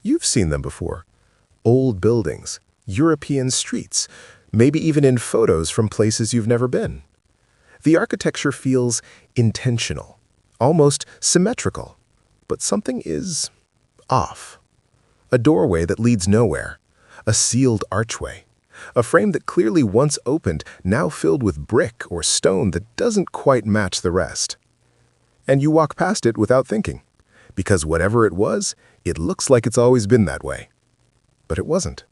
You've seen them before. Old buildings, European streets, maybe even in photos from places you've never been. The architecture feels intentional, almost symmetrical, but something is off. A doorway that leads nowhere, a sealed archway, a frame that clearly once opened, now filled with brick or stone that doesn't quite match the rest. And you walk past it without thinking, because whatever it was, it looks like it's always been that way. But it wasn't.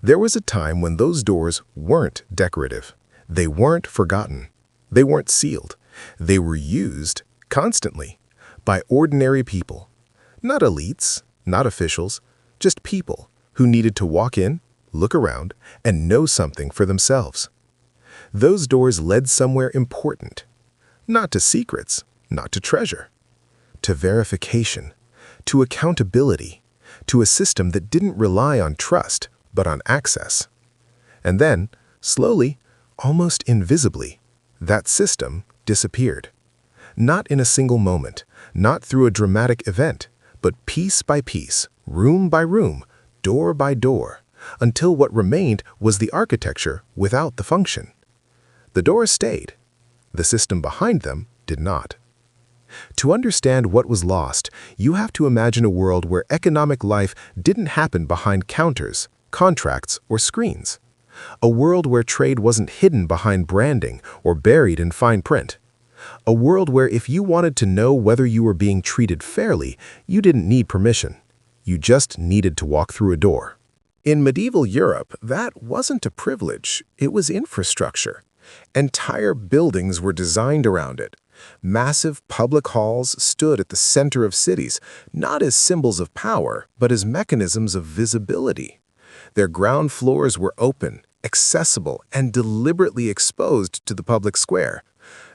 There was a time when those doors weren't decorative. They weren't forgotten. They weren't sealed. They were used constantly by ordinary people. Not elites, not officials, just people who needed to walk in, look around, and know something for themselves. Those doors led somewhere important. Not to secrets, not to treasure. To verification, to accountability, to a system that didn't rely on trust, but on access. And then, slowly, almost invisibly, that system disappeared. Not in a single moment, not through a dramatic event, but piece by piece, room by room, door by door, until what remained was the architecture without the function. The doors stayed. The system behind them did not. To understand what was lost, you have to imagine a world where economic life didn't happen behind counters, contracts, or screens. A world where trade wasn't hidden behind branding or buried in fine print. A world where if you wanted to know whether you were being treated fairly, you didn't need permission. You just needed to walk through a door. In medieval Europe, that wasn't a privilege, it was infrastructure. Entire buildings were designed around it. Massive public halls stood at the center of cities, not as symbols of power, but as mechanisms of visibility. Their ground floors were open, accessible, and deliberately exposed to the public square.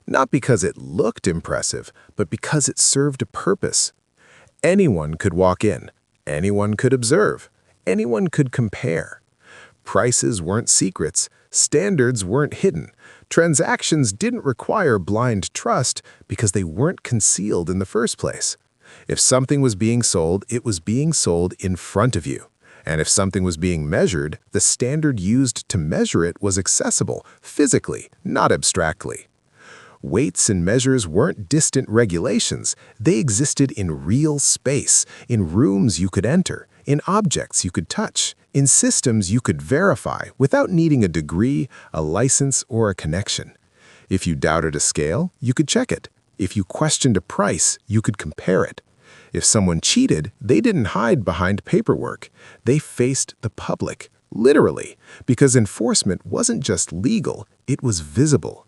Not because it looked impressive, but because it served a purpose. Anyone could walk in, anyone could observe, anyone could compare. Prices weren't secrets, standards weren't hidden. Transactions didn't require blind trust because they weren't concealed in the first place. If something was being sold, it was being sold in front of you. And if something was being measured, the standard used to measure it was accessible, physically, not abstractly. Weights and measures weren't distant regulations. They existed in real space, in rooms you could enter, in objects you could touch, in systems you could verify without needing a degree, a license, or a connection. If you doubted a scale, you could check it. If you questioned a price, you could compare it. If someone cheated, they didn't hide behind paperwork. They faced the public, literally, because enforcement wasn't just legal, it was visible.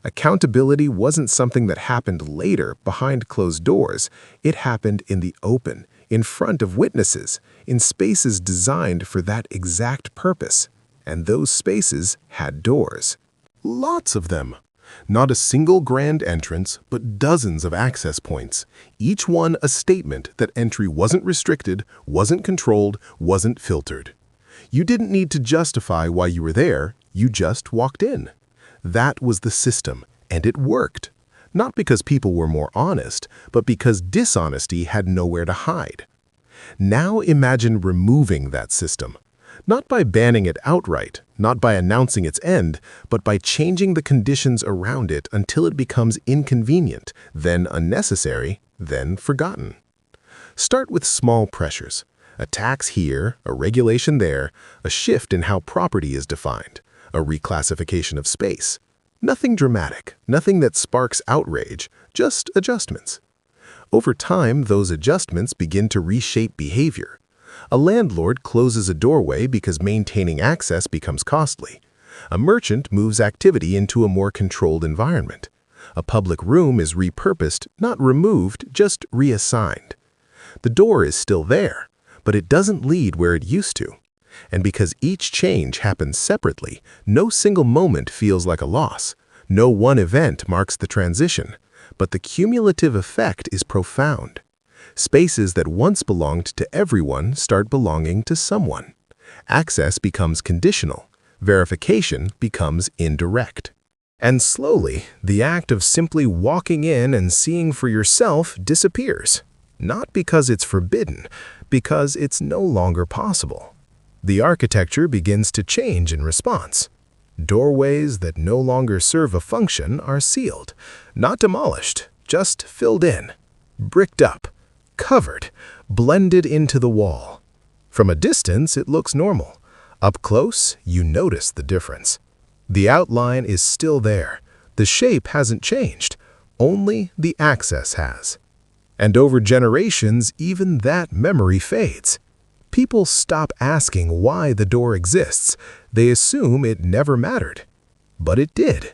Accountability wasn't something that happened later behind closed doors. It happened in the open, in front of witnesses, in spaces designed for that exact purpose. And those spaces had doors. Lots of them. Not a single grand entrance, but dozens of access points, each one a statement that entry wasn't restricted, wasn't controlled, wasn't filtered. You didn't need to justify why you were there, you just walked in. That was the system, and it worked. Not because people were more honest, but because dishonesty had nowhere to hide. Now imagine removing that system. Not by banning it outright, not by announcing its end, but by changing the conditions around it until it becomes inconvenient, then unnecessary, then forgotten. Start with small pressures. A tax here, a regulation there, a shift in how property is defined, a reclassification of space. Nothing dramatic, nothing that sparks outrage, just adjustments. Over time, those adjustments begin to reshape behavior. A landlord closes a doorway because maintaining access becomes costly. A merchant moves activity into a more controlled environment. A public room is repurposed, not removed, just reassigned. The door is still there, but it doesn't lead where it used to. And because each change happens separately, no single moment feels like a loss. No one event marks the transition, but the cumulative effect is profound. Spaces that once belonged to everyone start belonging to someone. Access becomes conditional. Verification becomes indirect. And slowly, the act of simply walking in and seeing for yourself disappears. Not because it's forbidden, because it's no longer possible. The architecture begins to change in response. Doorways that no longer serve a function are sealed, not demolished, just filled in, bricked up, covered, blended into the wall. From a distance, it looks normal. Up close, you notice the difference. The outline is still there. The shape hasn't changed. Only the access has. And over generations, even that memory fades. People stop asking why the door exists. They assume it never mattered. But it did.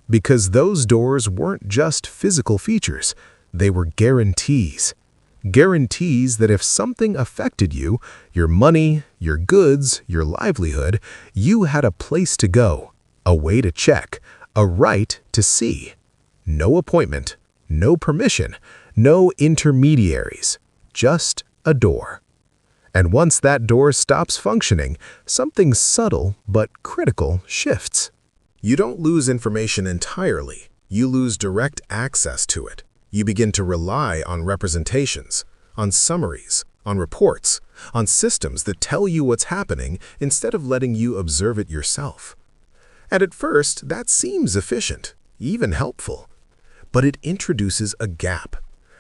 Because those doors weren't just physical features. They were guarantees. Guarantees that if something affected you, your money, your goods, your livelihood, you had a place to go, a way to check, a right to see. No appointment, no permission, no intermediaries, just a door. And once that door stops functioning, something subtle but critical shifts. You don't lose information entirely. You lose direct access to it. You begin to rely on representations, on summaries, on reports, on systems that tell you what's happening instead of letting you observe it yourself. And at first, that seems efficient, even helpful. But it introduces a gap,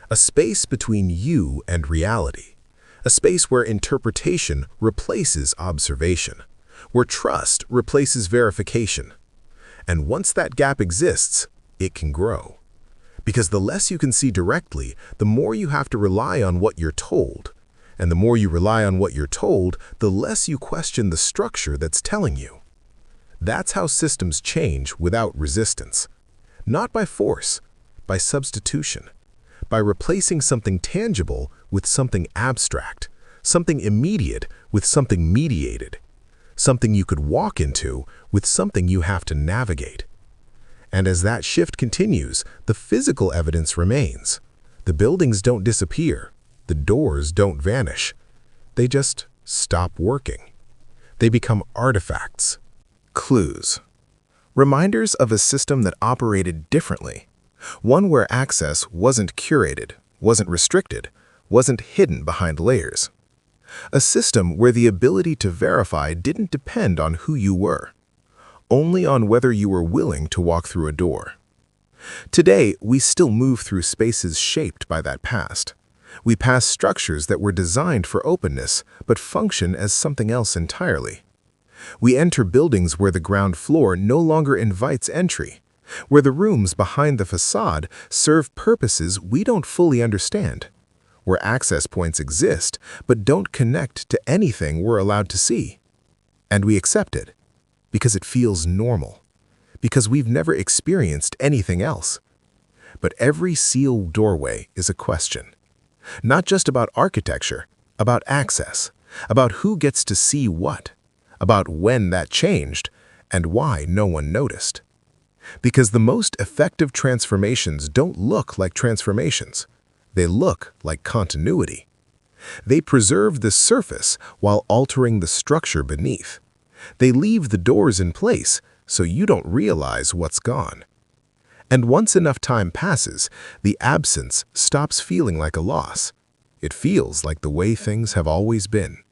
a space between you and reality. A space where interpretation replaces observation, where trust replaces verification. And once that gap exists, it can grow. Because the less you can see directly, the more you have to rely on what you're told. And the more you rely on what you're told, the less you question the structure that's telling you. That's how systems change without resistance. Not by force, by substitution. By replacing something tangible with something abstract, something immediate with something mediated, something you could walk into with something you have to navigate. And as that shift continues, the physical evidence remains. The buildings don't disappear. The doors don't vanish. They just stop working. They become artifacts, clues, reminders of a system that operated differently. One where access wasn't curated, wasn't restricted, wasn't hidden behind layers. A system where the ability to verify didn't depend on who you were, only on whether you were willing to walk through a door. Today, we still move through spaces shaped by that past. We pass structures that were designed for openness, but function as something else entirely. We enter buildings where the ground floor no longer invites entry, where the rooms behind the facade serve purposes we don't fully understand, where access points exist but don't connect to anything we're allowed to see. And we accept it, because it feels normal, because we've never experienced anything else. But every sealed doorway is a question, not just about architecture, about access, about who gets to see what, about when that changed, and why no one noticed. Because the most effective transformations don't look like transformations. They look like continuity. They preserve the surface while altering the structure beneath. They leave the doors in place so you don't realize what's gone. And once enough time passes, the absence stops feeling like a loss. It feels like the way things have always been.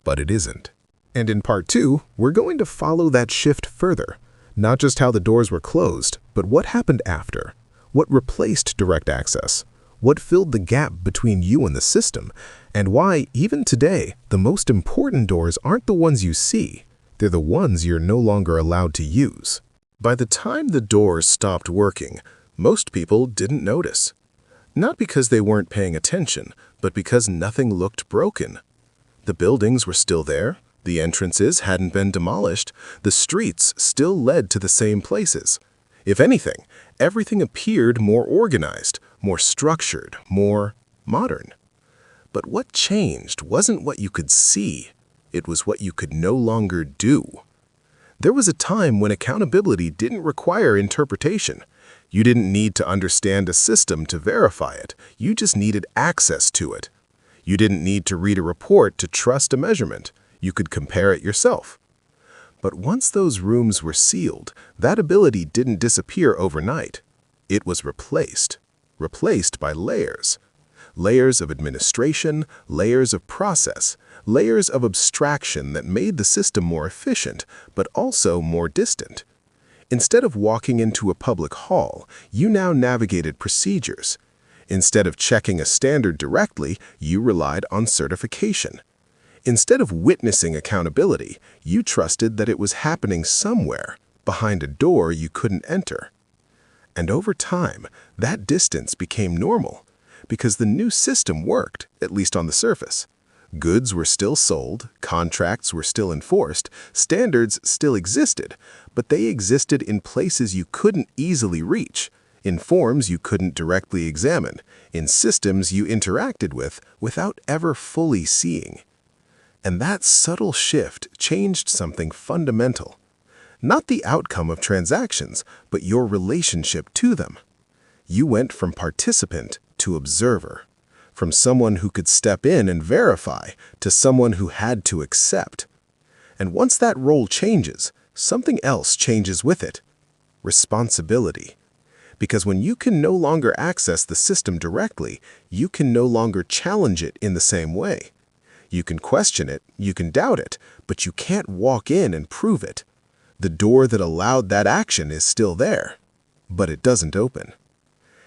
But it isn't. And in part 2, we're going to follow that shift further. Not just how the doors were closed, but what happened after. What replaced direct access. What filled the gap between you and the system. And why, even today, the most important doors aren't the ones you see. They're the ones you're no longer allowed to use. By the time the doors stopped working, most people didn't notice. Not because they weren't paying attention, but because nothing looked broken. The buildings were still there. The entrances hadn't been demolished. The streets still led to the same places. If anything, everything appeared more organized, more structured, more modern. But what changed wasn't what you could see. It was what you could no longer do. There was a time when accountability didn't require interpretation. You didn't need to understand a system to verify it. You just needed access to it. You didn't need to read a report to trust a measurement. You could compare it yourself. But once those rooms were sealed, that ability didn't disappear overnight. It was replaced by layers. Layers of administration, layers of process, layers of abstraction that made the system more efficient, but also more distant. Instead of walking into a public hall, you now navigated procedures. Instead of checking a standard directly, you relied on certification. Instead of witnessing accountability, you trusted that it was happening somewhere, behind a door you couldn't enter. And over time, that distance became normal, because the new system worked, at least on the surface. Goods were still sold, contracts were still enforced, standards still existed, but they existed in places you couldn't easily reach, in forms you couldn't directly examine, in systems you interacted with without ever fully seeing. And that subtle shift changed something fundamental. Not the outcome of transactions, but your relationship to them. You went from participant to observer, from someone who could step in and verify to someone who had to accept. And once that role changes, something else changes with it: responsibility. Because when you can no longer access the system directly, you can no longer challenge it in the same way. You can question it, you can doubt it, but you can't walk in and prove it. The door that allowed that action is still there, but it doesn't open.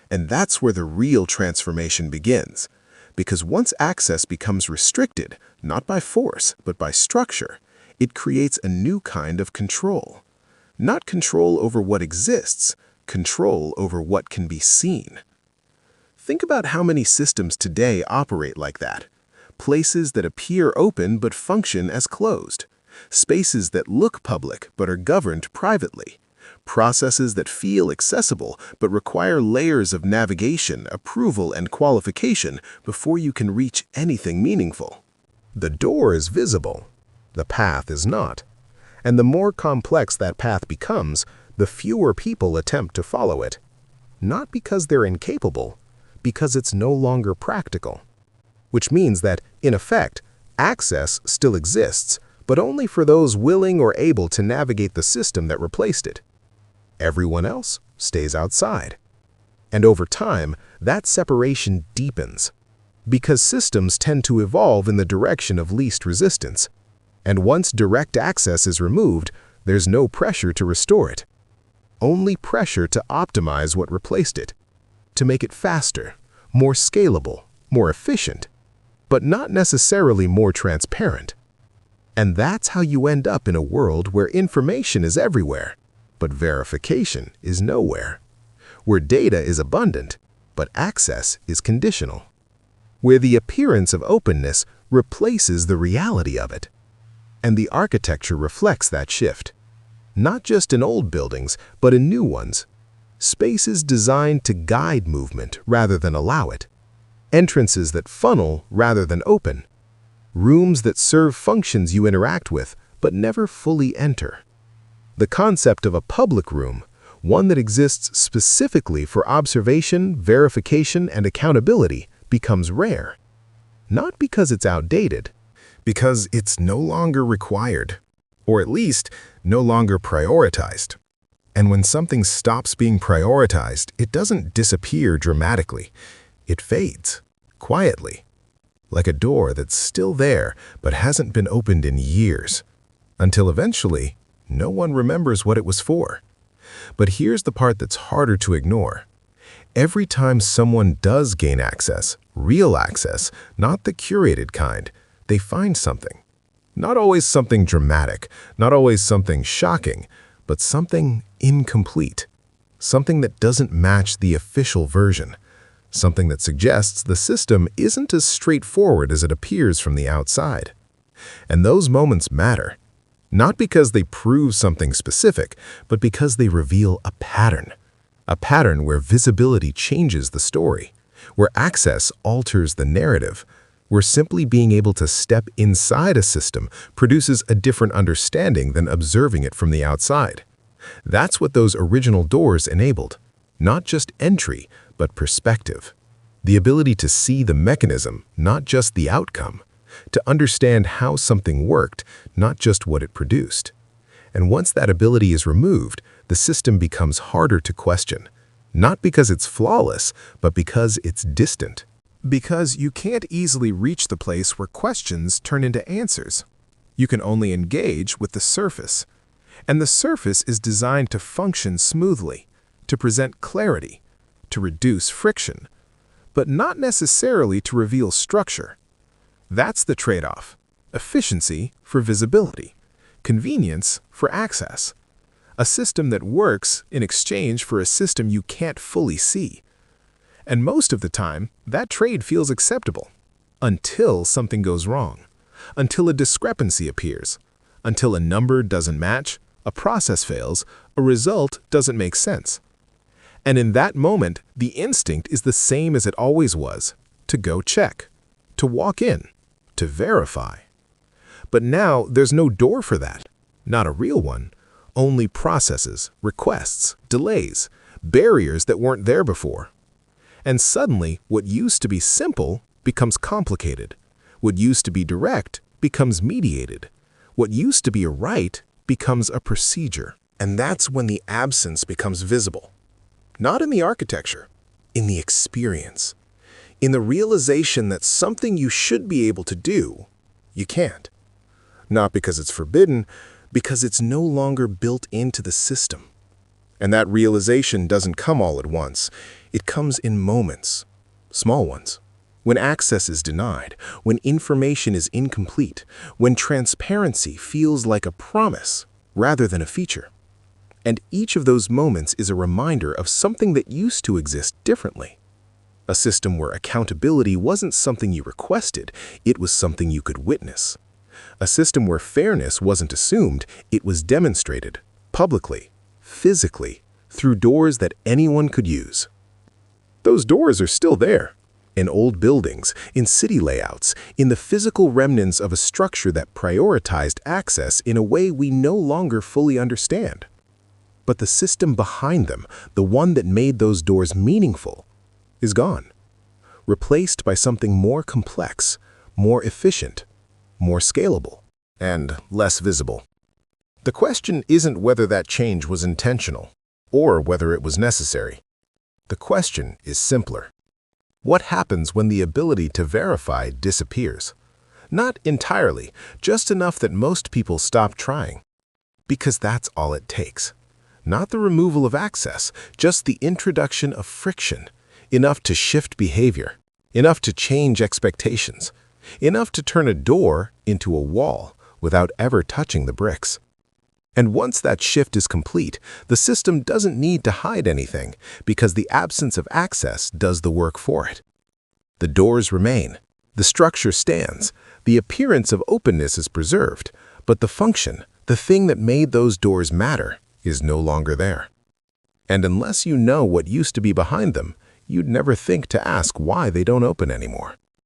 And that's where the real transformation begins. Because once access becomes restricted, not by force, but by structure, it creates a new kind of control. Not control over what exists, control over what can be seen. Think about how many systems today operate like that. Places that appear open but function as closed. Spaces that look public but are governed privately. Processes that feel accessible but require layers of navigation, approval, and qualification before you can reach anything meaningful. The door is visible. The path is not. And the more complex that path becomes, the fewer people attempt to follow it. Not because they're incapable, because it's no longer practical. Which means that, in effect, access still exists, but only for those willing or able to navigate the system that replaced it. Everyone else stays outside. And over time, that separation deepens, because systems tend to evolve in the direction of least resistance. And once direct access is removed, there's no pressure to restore it. Only pressure to optimize what replaced it, to make it faster, more scalable, more efficient, but not necessarily more transparent. And that's how you end up in a world where information is everywhere, but verification is nowhere. Where data is abundant, but access is conditional. Where the appearance of openness replaces the reality of it. And the architecture reflects that shift. Not just in old buildings, but in new ones. Spaces designed to guide movement rather than allow it. Entrances that funnel rather than open. Rooms that serve functions you interact with, but never fully enter. The concept of a public room, one that exists specifically for observation, verification, and accountability, becomes rare. Not because it's outdated, because it's no longer required, or at least no longer prioritized. And when something stops being prioritized, it doesn't disappear dramatically. It fades, quietly, like a door that's still there but hasn't been opened in years, until eventually, no one remembers what it was for. But here's the part that's harder to ignore. Every time someone does gain access, real access, not the curated kind, they find something. Not always something dramatic, not always something shocking, but something incomplete. Something that doesn't match the official version. Something that suggests the system isn't as straightforward as it appears from the outside. And those moments matter. Not because they prove something specific, but because they reveal a pattern. A pattern where visibility changes the story, where access alters the narrative, where simply being able to step inside a system produces a different understanding than observing it from the outside. That's what those original doors enabled. Not just entry, but perspective. The ability to see the mechanism, not just the outcome. To understand how something worked, not just what it produced. And once that ability is removed, the system becomes harder to question. Not because it's flawless, but because it's distant. Because you can't easily reach the place where questions turn into answers. You can only engage with the surface. And the surface is designed to function smoothly, to present clarity, to reduce friction, but not necessarily to reveal structure. That's the trade-off: efficiency for visibility, convenience for access. A system that works in exchange for a system you can't fully see. And most of the time, that trade feels acceptable. Until something goes wrong. Until a discrepancy appears. Until a number doesn't match, a process fails, a result doesn't make sense. And in that moment, the instinct is the same as it always was: to go check, to walk in, to verify. But now there's no door for that. Not a real one. Only processes, requests, delays, barriers that weren't there before. And suddenly, what used to be simple becomes complicated. What used to be direct becomes mediated. What used to be a right becomes a procedure. And that's when the absence becomes visible. Not in the architecture, in the experience. In the realization that something you should be able to do, you can't. Not because it's forbidden, because it's no longer built into the system. And that realization doesn't come all at once. It comes in moments, small ones. When access is denied, when information is incomplete, when transparency feels like a promise rather than a feature. And each of those moments is a reminder of something that used to exist differently. A system where accountability wasn't something you requested, it was something you could witness. A system where fairness wasn't assumed, it was demonstrated, publicly, physically, through doors that anyone could use. Those doors are still there, in old buildings, in city layouts, in the physical remnants of a structure that prioritized access in a way we no longer fully understand. But the system behind them, the one that made those doors meaningful, is gone, replaced by something more complex, more efficient, more scalable, and less visible. The question isn't whether that change was intentional, or whether it was necessary. The question is simpler. What happens when the ability to verify disappears? Not entirely, just enough that most people stop trying. Because that's all it takes. Not the removal of access, just the introduction of friction, enough to shift behavior, enough to change expectations, enough to turn a door into a wall without ever touching the bricks. And once that shift is complete, the system doesn't need to hide anything because the absence of access does the work for it. The doors remain, the structure stands, the appearance of openness is preserved, but the function, the thing that made those doors matter, is no longer there. And unless you know what used to be behind them, you'd never think to ask why they don't open anymore.